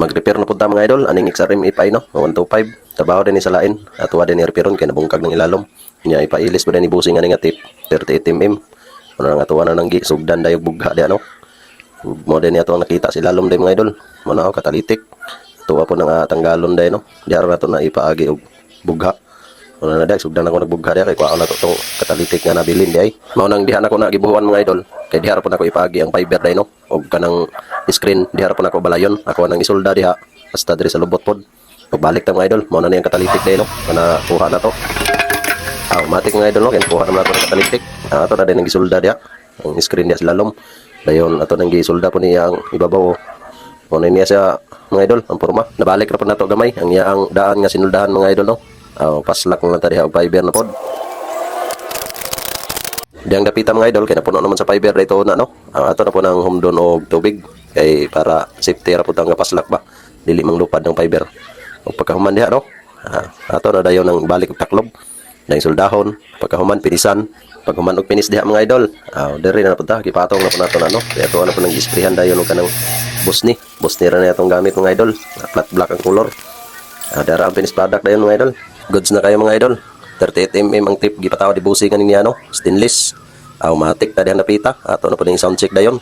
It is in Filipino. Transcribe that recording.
Mag-repair na punta mga idol, aning XRM ipay no, 125. Trabaho din ni sa lain, atuwa din ni reparon kay nabungkag ng ilalom. Nya ipailis pa din ni busing ani nga tip 38 mm. Ano nga tuwa na nang gi sugdan dayog bugha di ano. Mo din ato ang nakita si lalom day mga idol. Mo na katalitik. Tuwa po nang tanggalon day no. Diara na to na ipaagi og bugha. Ano na day sugdan ako nagbugha day kay kuha na to tong katalitik nga nabilin day. Mao nang diha na ko nagibuhuan mga idol. Kay diha po na ko ipaagi ang fiber day no. Og kanang screen diha po na ko balayon. Ako nang isulda diha hasta diri sa lubot pod. Pagbalik ta mga idol, mao na niyang katalitik day no. Kana kuha na to. Matik mga idol no, kaya kuha naman ako ng katalitik. Ato na din ang gisulda diya. Ang screen diya sa lalom. Dayon ato nang gisulda po niya ang ibabaw. O na niya siya mga idol, ang porma. Nabalik na po na to gamay. Ang iya ang daan nga sinuldahan mga idol no. Paslak na lang tadi og fiber na pod. Diyang dapita mga idol, kaya napuno naman sa fiber dito na no. Ato na po ng humdon og tubig. Kay para safety ra po tang paslak ba. Dili mang lupad ng fiber. O pagkahuman diha no. Ato na dayon ang balik og taklob. Dahil soldahon, pagkahuman, pinisan, paghuman og pinis diha mga idol. Dere na punta, gipatong na po nato na no. Kaya ito na po nang isprehan dayon og kanang busni. Busni ra na itong gamit mga idol. Flat black ang color. Dara ang finished product dayon mga idol. Goods na kayo mga idol. 38 mm ang tip, gipataw di busingan niya no. Stainless. Matik na diha napita. Ato na po ning sound check dayon.